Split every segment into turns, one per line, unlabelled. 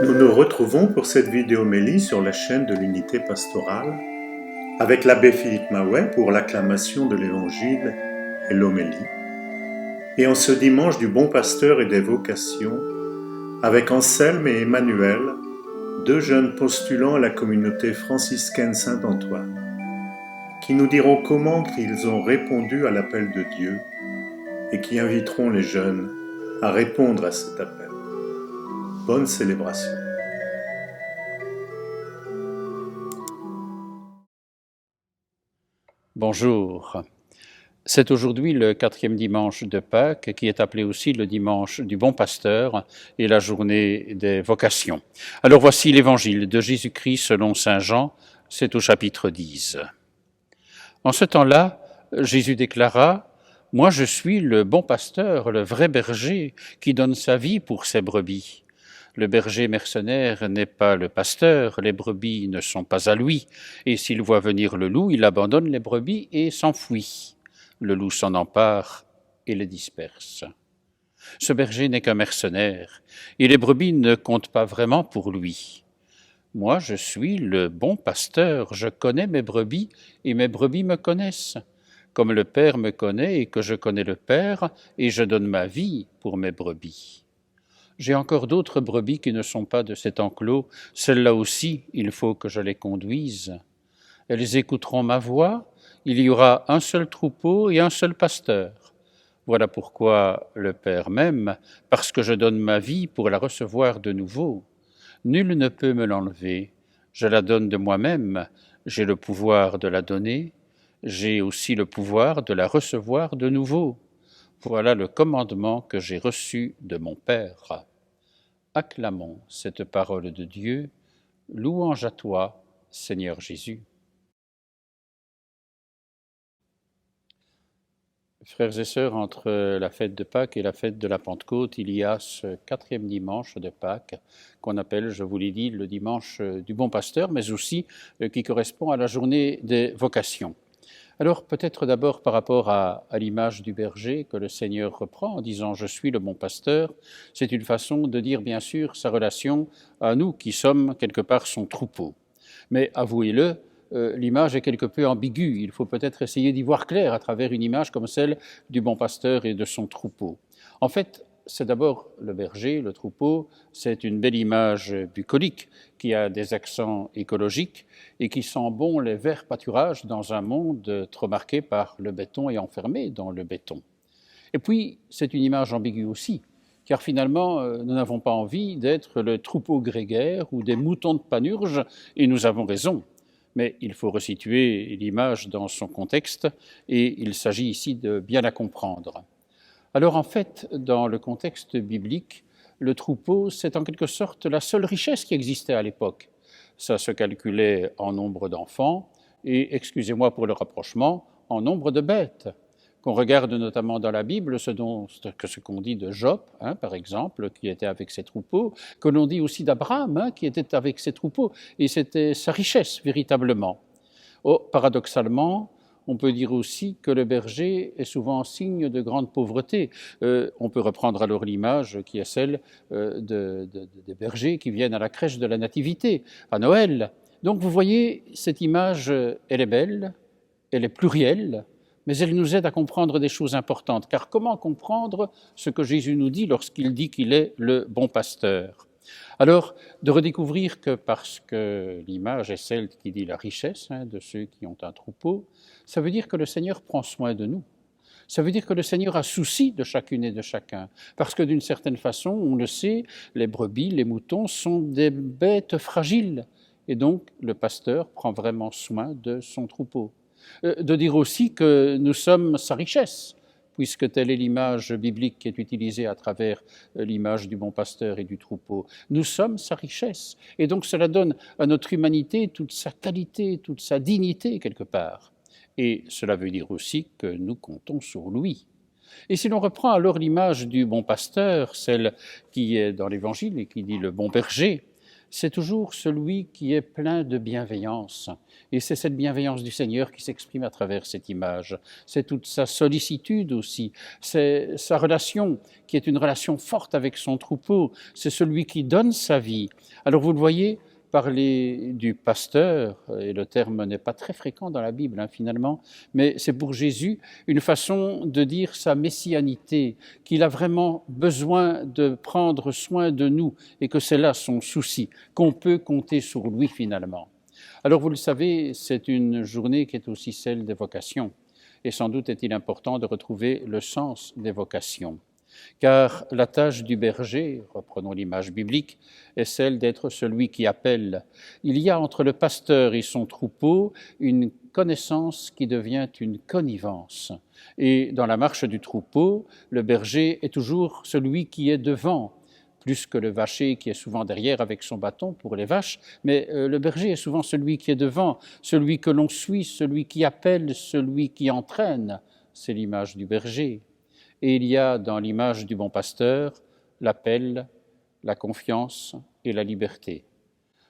Nous nous retrouvons pour cette vidéo-mélie sur la chaîne de l'Unité pastorale avec l'abbé Philippe Maouet pour l'acclamation de l'Évangile et l'homélie. Et en ce dimanche du Bon Pasteur et des vocations, avec Anselme et Emmanuel, deux jeunes postulants à la communauté franciscaine Saint-Antoine, qui nous diront comment ils ont répondu à l'appel de Dieu et qui inviteront les jeunes à répondre à cet appel. Bonne célébration.
Bonjour. C'est aujourd'hui le 4e dimanche de Pâques, qui est appelé aussi le dimanche du Bon Pasteur et la journée des vocations. Alors voici l'évangile de Jésus-Christ selon saint Jean, c'est au chapitre 10. En ce temps-là, Jésus déclara : « Moi je suis le bon pasteur, le vrai berger, qui donne sa vie pour ses brebis. Le berger mercenaire n'est pas le pasteur, les brebis ne sont pas à lui, et s'il voit venir le loup, il abandonne les brebis et s'enfuit. Le loup s'en empare et les disperse. Ce berger n'est qu'un mercenaire, et les brebis ne comptent pas vraiment pour lui. Moi, je suis le bon pasteur, je connais mes brebis, et mes brebis me connaissent. Comme le Père me connaît et que je connais le Père, et je donne ma vie pour mes brebis. J'ai encore d'autres brebis qui ne sont pas de cet enclos, celles-là aussi, il faut que je les conduise. Elles écouteront ma voix, il y aura un seul troupeau et un seul pasteur. Voilà pourquoi le Père m'aime, parce que je donne ma vie pour la recevoir de nouveau. Nul ne peut me l'enlever, je la donne de moi-même, j'ai le pouvoir de la donner, j'ai aussi le pouvoir de la recevoir de nouveau. Voilà le commandement que j'ai reçu de mon Père. Acclamons cette parole de Dieu. Louange à toi, Seigneur Jésus. Frères et sœurs, entre la fête de Pâques et la fête de la Pentecôte, il y a ce 4e dimanche de Pâques qu'on appelle, je vous l'ai dit, le dimanche du Bon Pasteur, mais aussi qui correspond à la journée des vocations. Alors peut-être d'abord par rapport à l'image du berger que le Seigneur reprend en disant « Je suis le bon pasteur », c'est une façon de dire bien sûr sa relation à nous qui sommes quelque part son troupeau. Mais avouez-le, l'image est quelque peu ambiguë, il faut peut-être essayer d'y voir clair à travers une image comme celle du bon pasteur et de son troupeau. En fait, c'est d'abord le berger, le troupeau, c'est une belle image bucolique qui a des accents écologiques et qui sent bon les verts pâturages dans un monde trop marqué par le béton et enfermé dans le béton. Et puis, c'est une image ambiguë aussi, car finalement, nous n'avons pas envie d'être le troupeau grégaire ou des moutons de Panurge, et nous avons raison. Mais il faut resituer l'image dans son contexte, et il s'agit ici de bien la comprendre. Alors en fait, dans le contexte biblique, le troupeau, c'est en quelque sorte la seule richesse qui existait à l'époque. Ça se calculait en nombre d'enfants et, excusez-moi pour le rapprochement, en nombre de bêtes. Qu'on regarde notamment dans la Bible ce qu'on dit de Job, par exemple, qui était avec ses troupeaux, que l'on dit aussi d'Abraham, qui était avec ses troupeaux, et c'était sa richesse véritablement. Paradoxalement, on peut dire aussi que le berger est souvent signe de grande pauvreté. On peut reprendre alors l'image qui est celle des bergers qui viennent à la crèche de la Nativité, à Noël. Donc vous voyez, cette image, elle est belle, elle est plurielle, mais elle nous aide à comprendre des choses importantes. Car comment comprendre ce que Jésus nous dit lorsqu'il dit qu'il est le bon pasteur ? Alors, de redécouvrir que parce que l'image est celle qui dit la richesse de ceux qui ont un troupeau, ça veut dire que le Seigneur prend soin de nous. Ça veut dire que le Seigneur a souci de chacune et de chacun. Parce que d'une certaine façon, on le sait, les brebis, les moutons sont des bêtes fragiles. Et donc, le pasteur prend vraiment soin de son troupeau. De dire aussi que nous sommes sa richesse, puisque telle est l'image biblique qui est utilisée à travers l'image du bon pasteur et du troupeau. Nous sommes sa richesse. Et donc cela donne à notre humanité toute sa qualité, toute sa dignité quelque part. Et cela veut dire aussi que nous comptons sur lui. Et si l'on reprend alors l'image du bon pasteur, celle qui est dans l'Évangile et qui dit le bon berger, c'est toujours celui qui est plein de bienveillance. Et c'est cette bienveillance du Seigneur qui s'exprime à travers cette image. C'est toute sa sollicitude aussi, c'est sa relation qui est une relation forte avec son troupeau, c'est celui qui donne sa vie. Alors vous le voyez, parler du pasteur, et le terme n'est pas très fréquent dans la Bible finalement, mais c'est pour Jésus une façon de dire sa messianité, qu'il a vraiment besoin de prendre soin de nous et que c'est là son souci, qu'on peut compter sur lui finalement. Alors vous le savez, c'est une journée qui est aussi celle des vocations et sans doute est-il important de retrouver le sens des vocations. Car la tâche du berger, reprenons l'image biblique, est celle d'être celui qui appelle. Il y a entre le pasteur et son troupeau une connaissance qui devient une connivence. Et dans la marche du troupeau, le berger est toujours celui qui est devant, plus que le vacher qui est souvent derrière avec son bâton pour les vaches, mais le berger est souvent celui qui est devant, celui que l'on suit, celui qui appelle, celui qui entraîne. C'est l'image du berger. Et il y a dans l'image du bon pasteur l'appel, la confiance et la liberté.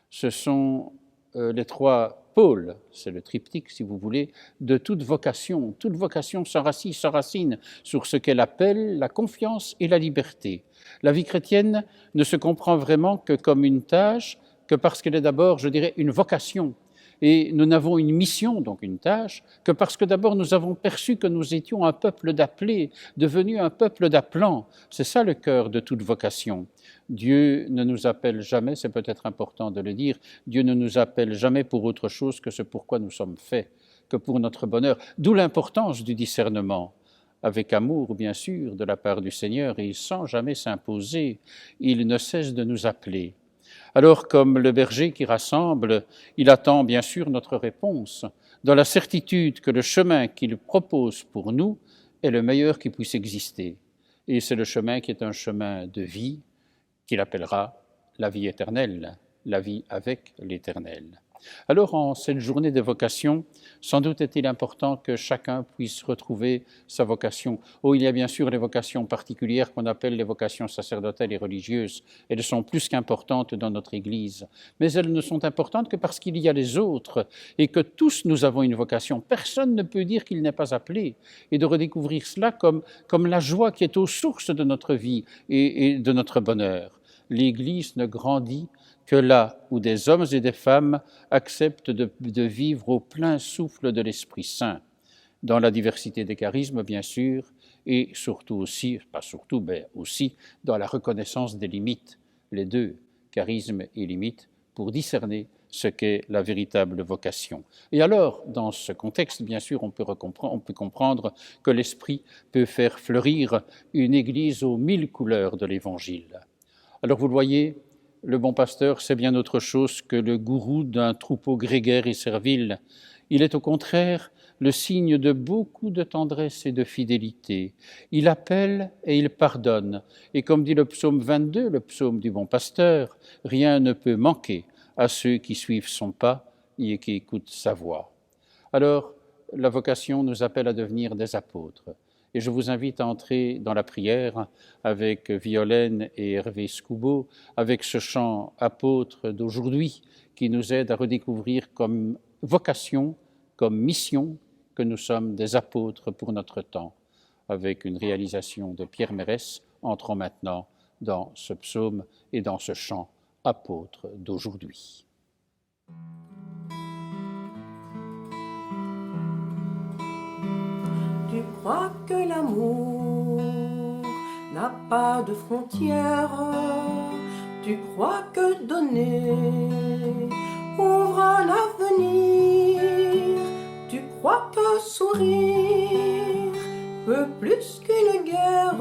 Ce sont les trois pôles, c'est le triptyque si vous voulez, de toute vocation. Toute vocation s'enracine sur ce qu'est l'appel, la confiance et la liberté. La vie chrétienne ne se comprend vraiment que comme une tâche, que parce qu'elle est d'abord, je dirais, une vocation. Et nous n'avons une mission, donc une tâche, que parce que d'abord nous avons perçu que nous étions un peuple d'appelés, devenu un peuple d'appelants. C'est ça le cœur de toute vocation. Dieu ne nous appelle jamais, c'est peut-être important de le dire, Dieu ne nous appelle jamais pour autre chose que ce pourquoi nous sommes faits, que pour notre bonheur. D'où l'importance du discernement. Avec amour, bien sûr, de la part du Seigneur, et sans jamais s'imposer, il ne cesse de nous appeler. Alors, comme le berger qui rassemble, il attend bien sûr notre réponse, dans la certitude que le chemin qu'il propose pour nous est le meilleur qui puisse exister. Et c'est le chemin qui est un chemin de vie, qu'il appellera la vie éternelle, la vie avec l'Éternel. Alors, en cette journée des vocations, sans doute est-il important que chacun puisse retrouver sa vocation. Oh, il y a bien sûr les vocations particulières qu'on appelle les vocations sacerdotales et religieuses. Elles sont plus qu'importantes dans notre Église. Mais elles ne sont importantes que parce qu'il y a les autres et que tous nous avons une vocation. Personne ne peut dire qu'il n'est pas appelé. Et de redécouvrir cela comme la joie qui est aux sources de notre vie et de notre bonheur. L'Église ne grandit que là où des hommes et des femmes acceptent de vivre au plein souffle de l'Esprit Saint, dans la diversité des charismes, bien sûr, et surtout aussi, pas surtout, mais aussi dans la reconnaissance des limites, les deux, charisme et limites, pour discerner ce qu'est la véritable vocation. Et alors, dans ce contexte, bien sûr, on peut comprendre que l'Esprit peut faire fleurir une Église aux 1000 couleurs de l'Évangile. Alors, vous le voyez, le bon pasteur, c'est bien autre chose que le gourou d'un troupeau grégaire et servile. Il est au contraire le signe de beaucoup de tendresse et de fidélité. Il appelle et il pardonne. Et comme dit le psaume 22, le psaume du bon pasteur, rien ne peut manquer à ceux qui suivent son pas et qui écoutent sa voix. Alors, la vocation nous appelle à devenir des apôtres. Et je vous invite à entrer dans la prière avec Violaine et Hervé Scoubeau, avec ce chant apôtre d'aujourd'hui qui nous aide à redécouvrir comme vocation, comme mission, que nous sommes des apôtres pour notre temps. Avec une réalisation de Pierre Mérès, entrons maintenant dans ce psaume et dans ce chant apôtre d'aujourd'hui.
Tu crois que l'amour n'a pas de frontières. Tu crois que donner ouvre un avenir. Tu crois que sourire peut plus qu'une guerre.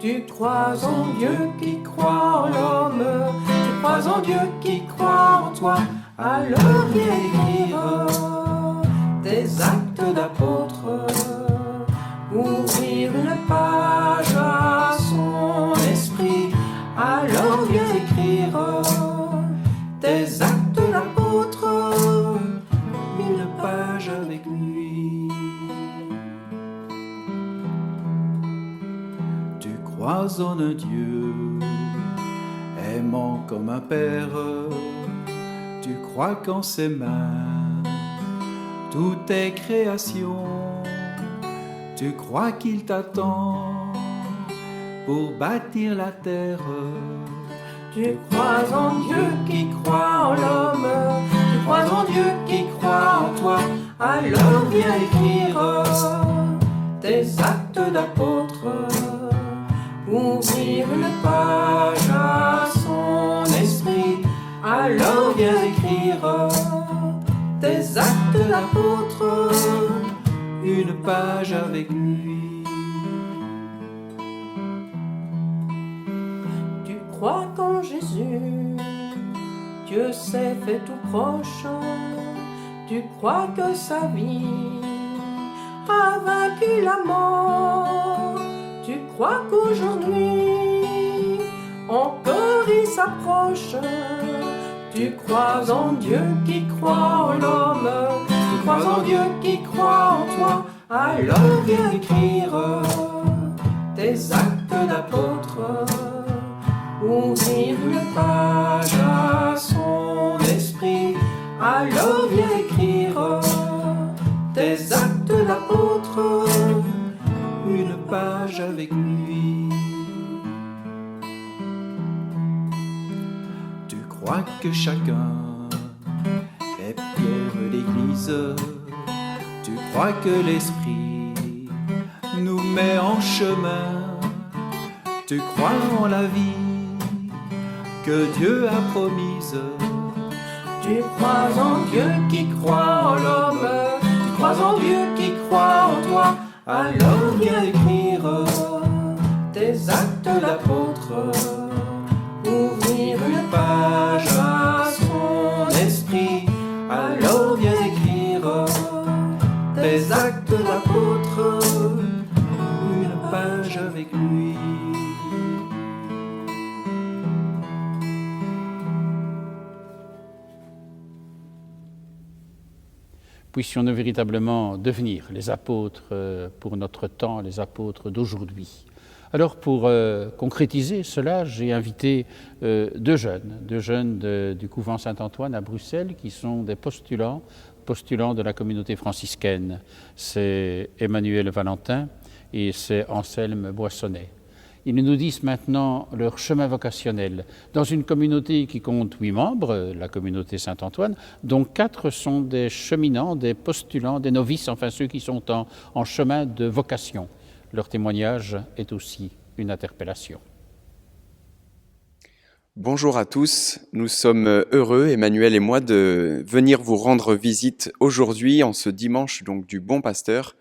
Tu crois en Dieu qui croit en l'homme. Tu crois en Dieu qui croit en toi. Alors viens écrire des actes d'apôtre. Ouvrir une page à son esprit, alors viens écrire des actes d'apôtre, une page avec lui.
Tu crois en un Dieu aimant comme un père, tu crois qu'en ses mains tout est création. Tu crois qu'il t'attend pour bâtir la terre.
Tu crois en Dieu qui croit en l'homme, tu crois en Dieu qui croit en toi. Alors viens écrire tes actes d'apôtre, ouvrir une page à son esprit. Alors viens écrire tes actes d'apôtre,
une page avec lui.
Tu crois qu'en Jésus, Dieu s'est fait tout proche. Tu crois que sa vie a vaincu la mort. Tu crois qu'aujourd'hui, encore il s'approche. Tu crois en Dieu qui croit en l'homme. Tu crois en Dieu qui croit en toi. Alors viens écrire tes actes d'apôtre, ouvrir une page à son esprit. Alors viens écrire tes actes d'apôtre,
une page avec lui. Tu crois que chacun est pierre d'église. Tu crois que l'esprit nous met en chemin. Tu crois en la vie que Dieu a promise.
Tu crois en Dieu qui croit en l'homme. Tu crois en Dieu qui croit en toi. Alors viens écrire tes actes d'apôtre, ouvrir une page à son esprit. Alors viens écrire tes actes d'apôtre,
une page avec lui.
Puissions-nous véritablement devenir les apôtres pour notre temps, les apôtres d'aujourd'hui. Alors pour concrétiser cela, j'ai invité deux jeunes du couvent Saint-Antoine à Bruxelles qui sont des postulants de la communauté franciscaine. C'est Emmanuel Valentin et c'est Anselme Boissonnet. Ils nous disent maintenant leur chemin vocationnel dans une communauté qui compte 8 membres, la communauté Saint-Antoine, dont 4 sont des cheminants, des postulants, des novices, enfin ceux qui sont en chemin de vocation. Leur témoignage est aussi une interpellation.
Bonjour à tous, nous sommes heureux, Emmanuel et moi, de venir vous rendre visite aujourd'hui en ce dimanche donc du Bon Pasteur,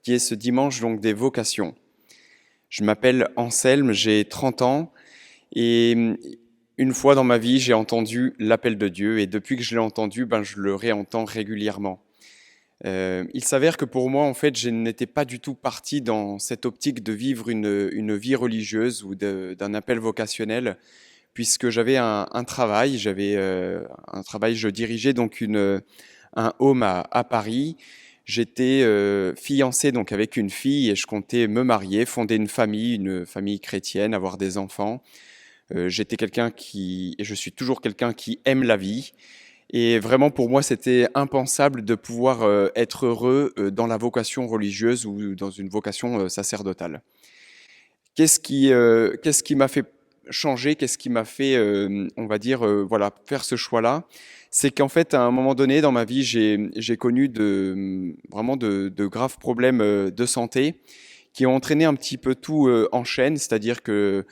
qui est ce dimanche donc des vocations. Je m'appelle Anselme, j'ai 30 ans et une fois dans ma vie, j'ai entendu l'appel de Dieu et depuis que je l'ai entendu, je le réentends régulièrement. Il s'avère que pour moi, en fait, je n'étais pas du tout parti dans cette optique de vivre une vie religieuse ou d'un appel vocationnel, puisque j'avais un travail, je dirigeais donc un home à Paris. J'étais fiancé donc avec une fille et je comptais me marier, fonder une famille chrétienne, avoir des enfants. J'étais et je suis toujours quelqu'un qui aime la vie. Et vraiment pour moi, c'était impensable de pouvoir être heureux dans la vocation religieuse ou dans une vocation sacerdotale. Qu'est-ce qui m'a fait changer, qu'est-ce qui m'a fait, faire ce choix-là? C'est qu'en fait, à un moment donné dans ma vie, j'ai connu vraiment de graves problèmes de santé qui ont entraîné un petit peu tout en chaîne, c'est-à-dire que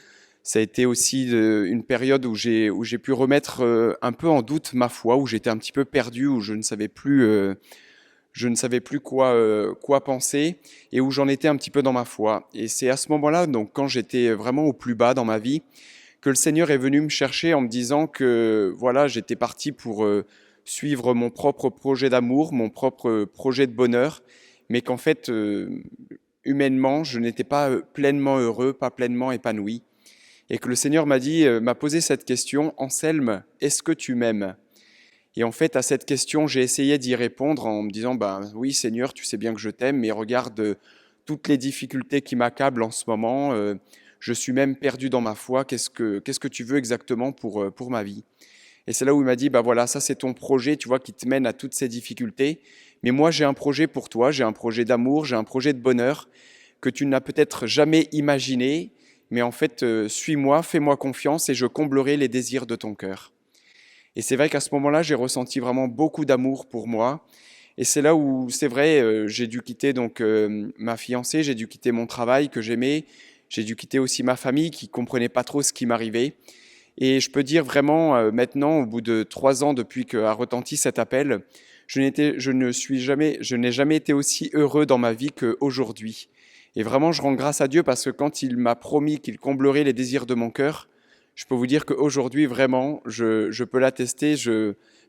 ça a été aussi une période où j'ai pu remettre un peu en doute ma foi, où j'étais un petit peu perdu, où je ne savais plus quoi penser et où j'en étais un petit peu dans ma foi. Et c'est à ce moment-là, donc quand j'étais vraiment au plus bas dans ma vie, que le Seigneur est venu me chercher en me disant que voilà, j'étais parti pour suivre mon propre projet d'amour, mon propre projet de bonheur, mais qu'en fait, humainement, je n'étais pas pleinement heureux, pas pleinement épanoui. Et que le Seigneur m'a posé cette question, Anselme, est-ce que tu m'aimes ? Et en fait, à cette question, j'ai essayé d'y répondre en me disant, oui Seigneur, tu sais bien que je t'aime, mais regarde toutes les difficultés qui m'accablent en ce moment, je suis même perdu dans ma foi, qu'est-ce que tu veux exactement pour ma vie? Et c'est là où il m'a dit, bah voilà, ça c'est ton projet, tu vois, qui te mène à toutes ces difficultés. Mais moi, j'ai un projet pour toi, j'ai un projet d'amour, j'ai un projet de bonheur que tu n'as peut-être jamais imaginé. Mais en fait, suis-moi, fais-moi confiance et je comblerai les désirs de ton cœur. Et c'est vrai qu'à ce moment-là, j'ai ressenti vraiment beaucoup d'amour pour moi. Et c'est là où, c'est vrai, j'ai dû quitter donc ma fiancée, j'ai dû quitter mon travail que j'aimais, j'ai dû quitter aussi ma famille qui comprenait pas trop ce qui m'arrivait. Et je peux dire vraiment maintenant, au bout de 3 ans depuis qu'a retenti cet appel, je n'ai jamais été aussi heureux dans ma vie qu'aujourd'hui. Et vraiment, je rends grâce à Dieu parce que quand il m'a promis qu'il comblerait les désirs de mon cœur, je peux vous dire qu'aujourd'hui, vraiment, je peux l'attester.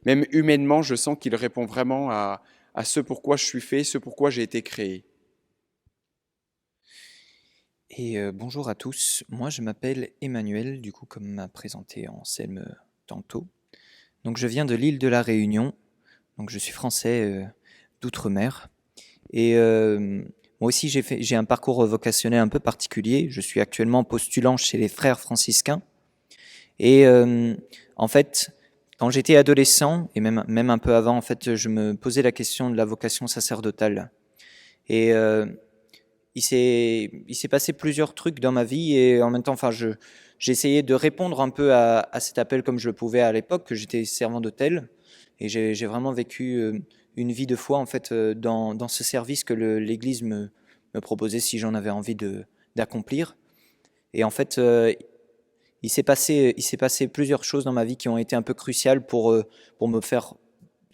Même humainement, je sens qu'il répond vraiment à ce pourquoi je suis fait, ce pourquoi j'ai été créé.
Et bonjour à tous, moi je m'appelle Emmanuel, du coup comme m'a présenté Anselme tantôt. Donc je viens de l'île de la Réunion, donc je suis français d'outre-mer. Et moi aussi j'ai un parcours vocationnel un peu particulier, je suis actuellement postulant chez les frères franciscains. Et en fait, quand j'étais adolescent, et même un peu avant, en fait, je me posais la question de la vocation sacerdotale. Et il s'est passé plusieurs trucs dans ma vie et en même temps, enfin, j'ai essayé de répondre un peu à cet appel comme je le pouvais à l'époque, que j'étais servant d'hôtel et j'ai vraiment vécu une vie de foi en fait dans ce service que l'Église me proposait si j'en avais envie d'accomplir. Et en fait, il s'est passé plusieurs choses dans ma vie qui ont été un peu cruciales pour me faire,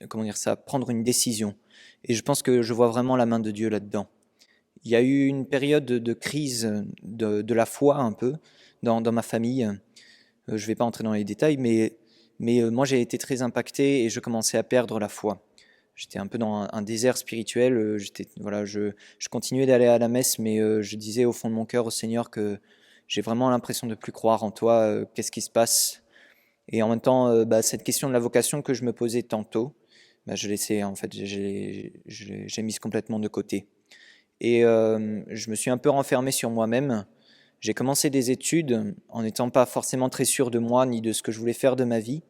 comment dire ça, prendre une décision. Et je pense que je vois vraiment la main de Dieu là-dedans. Il y a eu une période de crise de la foi un peu dans ma famille. Je ne vais pas entrer dans les détails, mais moi j'ai été très impacté et je commençais à perdre la foi. J'étais un peu dans un désert spirituel. Je continuais d'aller à la messe, mais je disais au fond de mon cœur au Seigneur que j'ai vraiment l'impression de ne plus croire en toi. Qu'est-ce qui se passe? Et en même temps, cette question de la vocation que je me posais tantôt, je laissais, en fait, j'ai mise complètement de côté. Et je me suis un peu renfermé sur moi-même. J'ai commencé des études en n'étant pas forcément très sûr de moi ni de ce que je voulais faire de ma vie.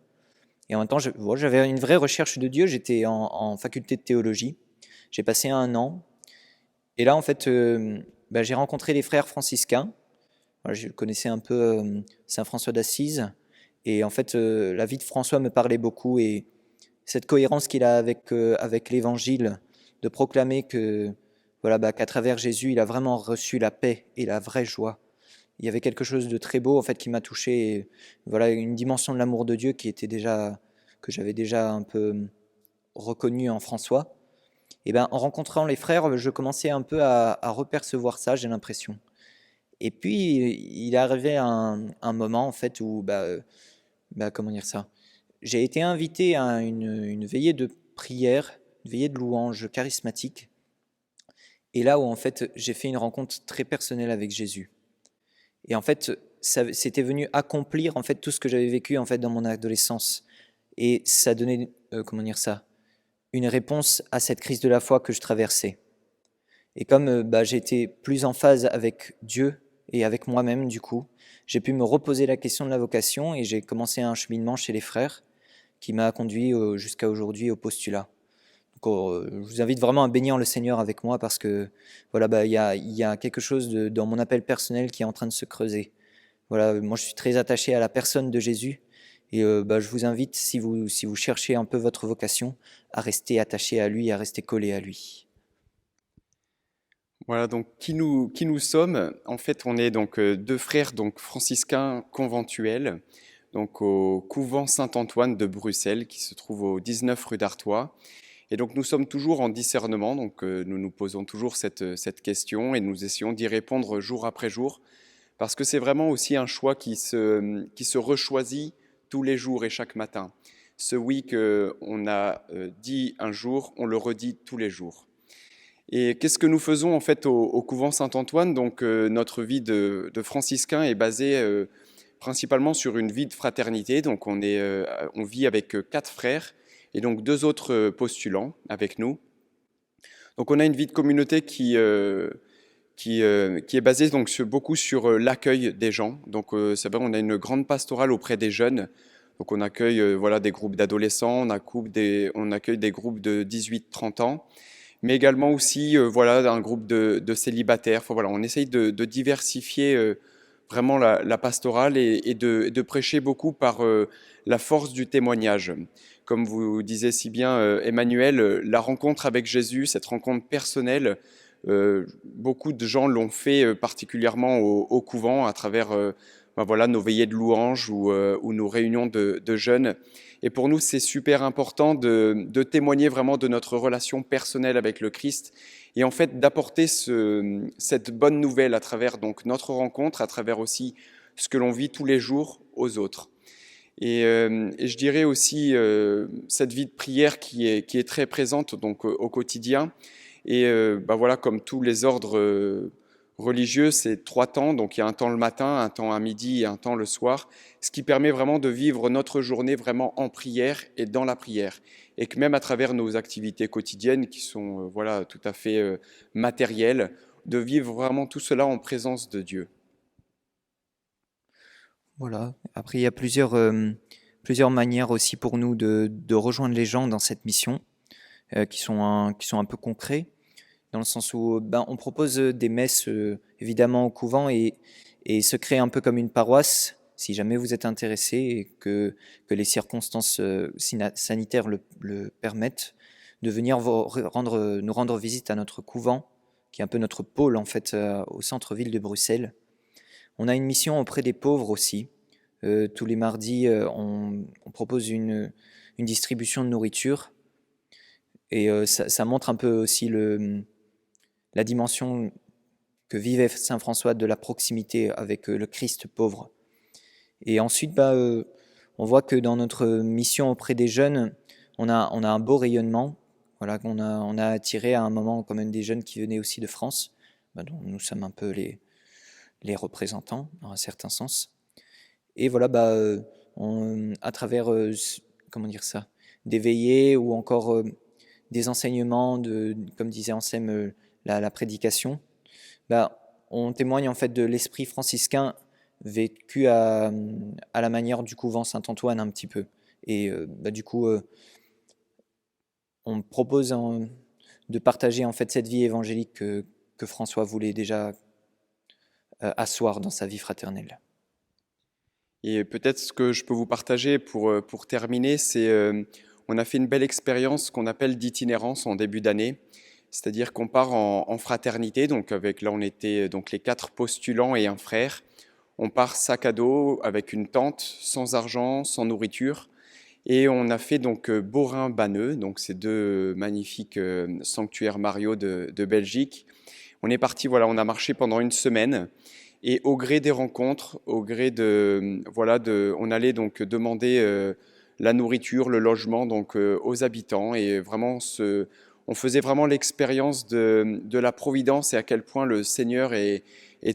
Et en même temps, j'avais une vraie recherche de Dieu. J'étais en faculté de théologie. J'ai passé 1 an. Et là, en fait, j'ai rencontré les frères franciscains. Je connaissais un peu Saint François d'Assise. Et en fait, la vie de François me parlait beaucoup. Et cette cohérence qu'il a avec l'Évangile, de proclamer qu'à travers Jésus, il a vraiment reçu la paix et la vraie joie. Il y avait quelque chose de très beau en fait qui m'a touché. Et voilà une dimension de l'amour de Dieu que j'avais déjà un peu reconnu en François. Et en rencontrant les frères, je commençais un peu à repercevoir ça, j'ai l'impression. Et puis il est arrivé un moment en fait où comment dire ça, j'ai été invité à une veillée de prière, une veillée de louange charismatique. Et là où en fait j'ai fait une rencontre très personnelle avec Jésus. Et en fait, c'était venu accomplir en fait tout ce que j'avais vécu en fait dans mon adolescence. Et ça donnait une réponse à cette crise de la foi que je traversais. Et comme j'ai été plus en phase avec Dieu et avec moi-même du coup, j'ai pu me reposer la question de la vocation et j'ai commencé un cheminement chez les frères qui m'a conduit jusqu'à aujourd'hui au postulat. Donc, je vous invite vraiment à bénir le Seigneur avec moi parce que il y a quelque chose dans mon appel personnel qui est en train de se creuser. Voilà, moi je suis très attaché à la personne de Jésus et je vous invite, si vous cherchez un peu votre vocation, à rester attaché à lui, à rester collé à lui.
Voilà, donc qui nous sommes? En fait, on est donc 2 frères donc franciscains conventuels, donc au couvent Saint-Antoine de Bruxelles, qui se trouve au 19 rue d'Artois. Et donc nous sommes toujours en discernement, donc nous nous posons toujours cette question et nous essayons d'y répondre jour après jour, parce que c'est vraiment aussi un choix qui se rechoisit tous les jours et chaque matin. Ce oui qu'on a dit un jour, on le redit tous les jours. Et qu'est-ce que nous faisons en fait au couvent Saint-Antoine? Donc notre vie de franciscain est basée principalement sur une vie de fraternité. Donc on vit avec 4 frères et donc 2 autres postulants avec nous. Donc on a une vie de communauté qui qui est basée donc beaucoup sur l'accueil des gens. Donc c'est vrai, on a une grande pastorale auprès des jeunes. Donc on accueille voilà, des groupes d'adolescents, on accueille des groupes de 18-30 ans, mais également aussi voilà, un groupe de célibataires. Enfin, voilà, on essaye de diversifier vraiment la pastorale et de prêcher beaucoup par la force du témoignage. Comme vous disiez si bien, Emmanuel, la rencontre avec Jésus, cette rencontre personnelle, beaucoup de gens l'ont fait particulièrement au couvent à travers ben voilà, nos veillées de louanges ou nos réunions de jeunes. Et pour nous, c'est super important de témoigner vraiment de notre relation personnelle avec le Christ et en fait d'apporter cette bonne nouvelle à travers donc notre rencontre, à travers aussi ce que l'on vit tous les jours aux autres. Et je dirais aussi cette vie de prière qui est très présente donc au quotidien. Et bah voilà, comme tous les ordres religieux, c'est 3 temps. Donc il y a un temps le matin, un temps à midi et un temps le soir, ce qui permet vraiment de vivre notre journée vraiment en prière et dans la prière. Et que même à travers nos activités quotidiennes qui sont voilà, tout à fait matérielles, de vivre vraiment tout cela en présence de Dieu.
Voilà. Après, il y a plusieurs manières aussi pour nous de rejoindre les gens dans cette mission, qui sont un peu concrets, dans le sens où on propose des messes évidemment au couvent et se crée un peu comme une paroisse, si jamais vous êtes intéressé et que les circonstances sanitaires le permettent, de venir nous rendre visite à notre couvent, qui est un peu notre pôle en fait au centre-ville de Bruxelles. On a une mission auprès des pauvres aussi. Tous les mardis, on propose une distribution de nourriture. Et ça montre un peu aussi la dimension que vivait Saint François de la proximité avec le Christ pauvre. Et ensuite, on voit que dans notre mission auprès des jeunes, on a un beau rayonnement. Voilà, on a attiré à un moment quand même des jeunes qui venaient aussi de France, dont nous sommes un peu les représentants, dans un certain sens. Et voilà, à travers, comment dire ça, des veillées ou encore des enseignements, comme disait Anselme, la prédication, on témoigne en fait de l'esprit franciscain vécu à la manière du couvent Saint-Antoine un petit peu. Et du coup, on propose de partager en fait cette vie évangélique que François voulait déjà asseoir dans sa vie fraternelle.
Et peut-être ce que je peux vous partager pour terminer, c'est on a fait une belle expérience qu'on appelle d'itinérance en début d'année, c'est-à-dire qu'on part en fraternité, donc là on était donc les 4 postulants et un frère. On part sac à dos avec une tente, sans argent, sans nourriture, et on a fait donc Beaurain-Banneux, donc ces 2 magnifiques sanctuaires mariaux de Belgique. On est parti, voilà, on a marché pendant une semaine. Et au gré des rencontres, au gré on allait donc demander la nourriture, le logement donc aux habitants et vraiment on faisait vraiment l'expérience de la providence et à quel point le Seigneur est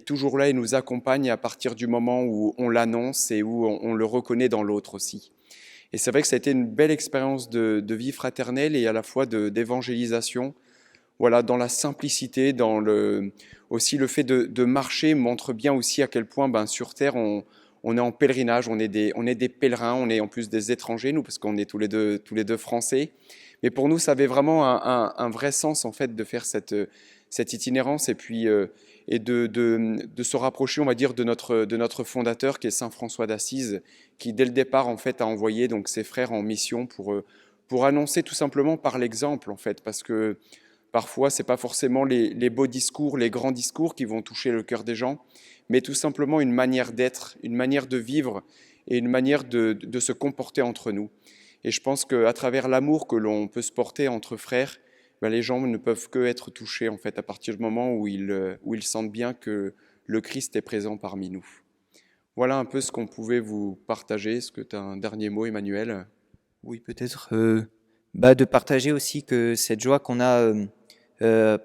toujours là et nous accompagne à partir du moment où on l'annonce et où on le reconnaît dans l'autre aussi. Et c'est vrai que ça a été une belle expérience de vie fraternelle et à la fois d'évangélisation. Voilà, dans la simplicité, aussi le fait de marcher montre bien aussi à quel point sur Terre on est en pèlerinage, on est des pèlerins, on est en plus des étrangers, nous, parce qu'on est tous les deux français. Mais pour nous, ça avait vraiment un vrai sens en fait de faire cette itinérance et puis et de se rapprocher, on va dire, de notre fondateur qui est Saint François d'Assise, qui dès le départ en fait a envoyé donc ses frères en mission pour annoncer tout simplement par l'exemple en fait, parce que parfois, ce n'est pas forcément les beaux discours, les grands discours qui vont toucher le cœur des gens, mais tout simplement une manière d'être, une manière de vivre et une manière de se comporter entre nous. Et je pense qu'à travers l'amour que l'on peut se porter entre frères, les gens ne peuvent que être touchés en fait, à partir du moment où ils sentent bien que le Christ est présent parmi nous. Voilà un peu ce qu'on pouvait vous partager. Est-ce que tu as un dernier mot, Emmanuel ?
Oui, peut-être de partager aussi que cette joie qu'on a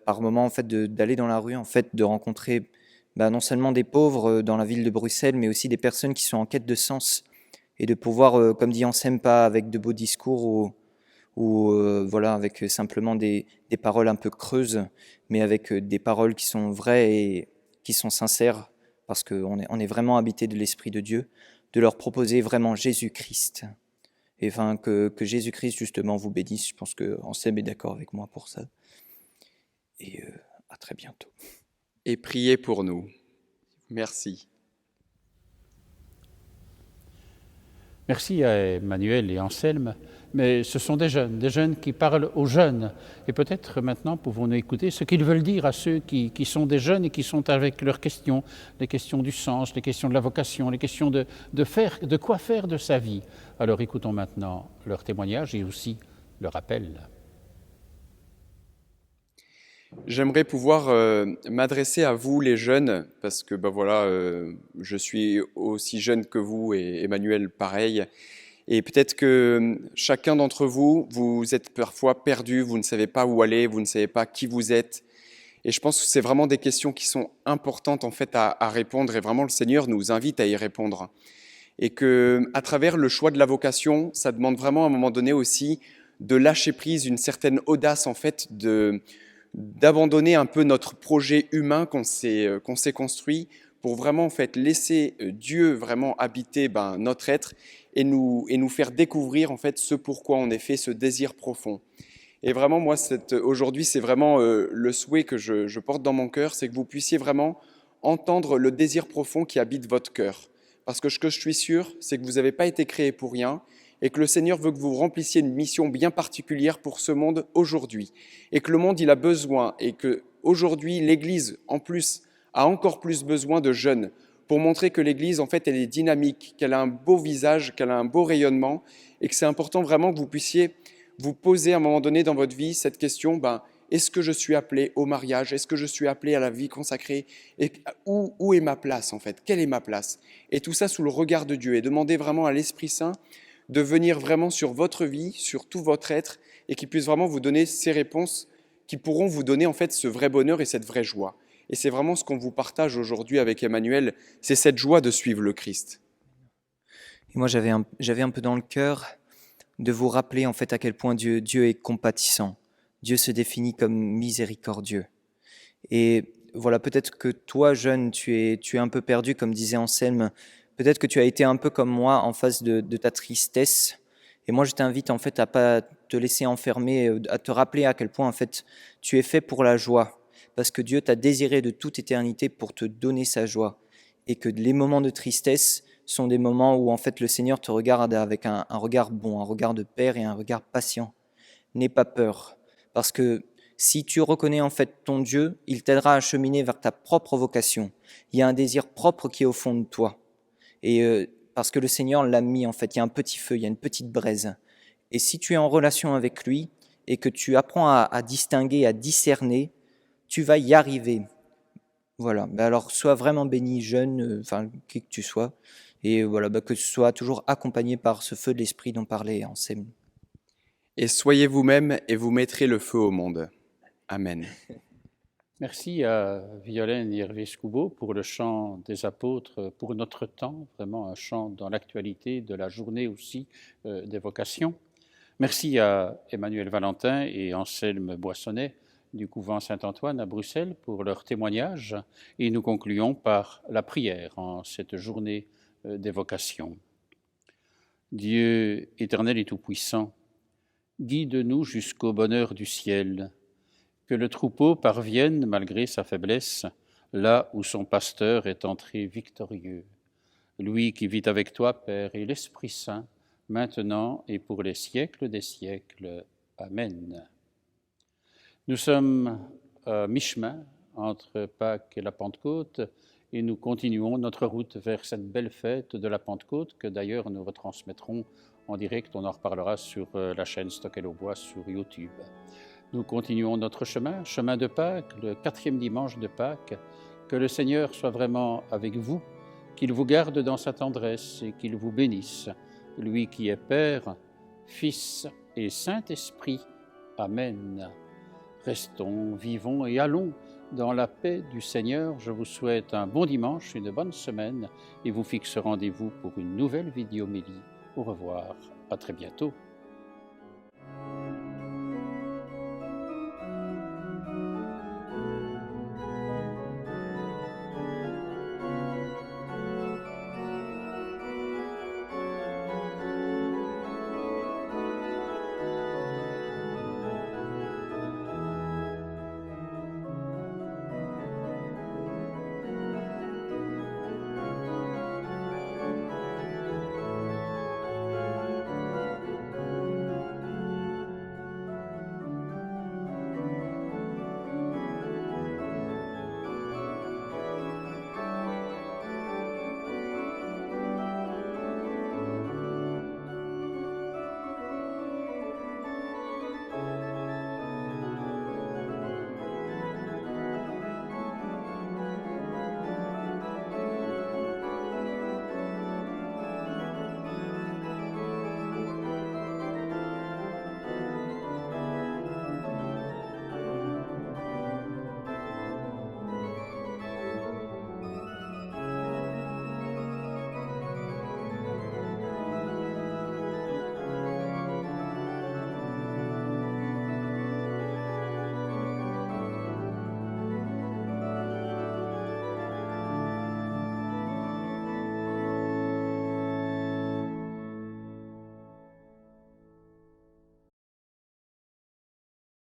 par moment en fait d'aller dans la rue, en fait de rencontrer non seulement des pauvres dans la ville de Bruxelles, mais aussi des personnes qui sont en quête de sens et de pouvoir, comme dit Anselme, pas avec de beaux discours ou voilà, avec simplement des paroles un peu creuses, mais avec des paroles qui sont vraies et qui sont sincères, parce on est vraiment habité de l'Esprit de Dieu, de leur proposer vraiment Jésus-Christ. Et enfin, que Jésus-Christ, justement, vous bénisse. Je pense qu'Anselme est d'accord avec moi pour ça. Et à très bientôt.
Et priez pour nous. Merci.
Merci à Emmanuel et Anselme, mais ce sont des jeunes qui parlent aux jeunes. Et peut-être maintenant pouvons-nous écouter ce qu'ils veulent dire à ceux qui sont des jeunes et qui sont avec leurs questions, les questions du sens, les questions de la vocation, les questions de quoi faire de sa vie. Alors écoutons maintenant leur témoignage et aussi leur appel.
J'aimerais pouvoir m'adresser à vous les jeunes, parce que je suis aussi jeune que vous et Emmanuel pareil. Et peut-être que chacun d'entre vous, vous êtes parfois perdu, vous ne savez pas où aller, vous ne savez pas qui vous êtes. Et je pense que c'est vraiment des questions qui sont importantes en fait à répondre, et vraiment le Seigneur nous invite à y répondre. Et que à travers le choix de la vocation, ça demande vraiment à un moment donné aussi de lâcher prise, une certaine audace en fait, d'abandonner un peu notre projet humain qu'on s'est construit pour vraiment en fait laisser Dieu vraiment habiter notre être et nous faire découvrir en fait ce pourquoi on est fait, ce désir profond. Et vraiment moi aujourd'hui c'est vraiment le souhait que je porte dans mon cœur, c'est que vous puissiez vraiment entendre le désir profond qui habite votre cœur. Parce que ce que je suis sûr, c'est que vous n'avez pas été créé pour rien, et que le Seigneur veut que vous remplissiez une mission bien particulière pour ce monde aujourd'hui. Et que le monde, il a besoin, et que aujourd'hui l'Église, en plus, a encore plus besoin de jeunes, pour montrer que l'Église, en fait, elle est dynamique, qu'elle a un beau visage, qu'elle a un beau rayonnement, et que c'est important vraiment que vous puissiez vous poser à un moment donné dans votre vie cette question, est-ce que je suis appelé au mariage? Est-ce que je suis appelé à la vie consacrée? Et où est ma place, en fait? Quelle est ma place? Et tout ça sous le regard de Dieu, et demander vraiment à l'Esprit Saint de venir vraiment sur votre vie, sur tout votre être, et qui puisse vraiment vous donner ces réponses qui pourront vous donner en fait ce vrai bonheur et cette vraie joie. Et c'est vraiment ce qu'on vous partage aujourd'hui avec Emmanuel, c'est cette joie de suivre le Christ.
Et moi, j'avais un peu dans le cœur de vous rappeler en fait à quel point Dieu est compatissant. Dieu se définit comme miséricordieux. Et voilà, peut-être que toi, jeune, tu es un peu perdu, comme disait Anselme. Peut-être que tu as été un peu comme moi en face de ta tristesse. Et moi, je t'invite en fait à pas te laisser enfermer, à te rappeler à quel point en fait tu es fait pour la joie. Parce que Dieu t'a désiré de toute éternité pour te donner sa joie. Et que les moments de tristesse sont des moments où en fait le Seigneur te regarde avec un regard bon, un regard de Père et un regard patient. N'aie pas peur. Parce que si tu reconnais en fait ton Dieu, il t'aidera à cheminer vers ta propre vocation. Il y a un désir propre qui est au fond de toi. Et parce que le Seigneur l'a mis en fait, il y a un petit feu, il y a une petite braise. Et si tu es en relation avec lui et que tu apprends à distinguer, à discerner, tu vas y arriver. Voilà, alors sois vraiment béni, jeune, qui que tu sois. Et voilà, que tu sois toujours accompagné par ce feu de l'Esprit dont parlait Anselme.
Et soyez vous-même et vous mettrez le feu au monde. Amen.
Merci à Violaine et Hervé Scoubeau pour le chant des apôtres, pour notre temps, vraiment un chant dans l'actualité de la journée aussi des vocations. Merci à Emmanuel Valentin et Anselme Boissonnet du couvent Saint-Antoine à Bruxelles pour leur témoignage. Et nous concluons par la prière en cette journée des vocations. Dieu éternel et tout-puissant, guide-nous jusqu'au bonheur du ciel. Que le troupeau parvienne, malgré sa faiblesse, là où son pasteur est entré victorieux. Lui qui vit avec toi, Père, et l'Esprit Saint, maintenant et pour les siècles des siècles. Amen. Nous sommes à mi-chemin entre Pâques et la Pentecôte, et nous continuons notre route vers cette belle fête de la Pentecôte, que d'ailleurs nous retransmettrons en direct, on en reparlera sur la chaîne Stockel-au-Bois sur YouTube. Nous continuons notre chemin de Pâques, le 4e dimanche de Pâques. Que le Seigneur soit vraiment avec vous, qu'il vous garde dans sa tendresse et qu'il vous bénisse. Lui qui est Père, Fils et Saint-Esprit. Amen. Restons, vivons et allons dans la paix du Seigneur. Je vous souhaite un bon dimanche, une bonne semaine et vous fixe rendez-vous pour une nouvelle vidéo Mélie. Au revoir, à très bientôt.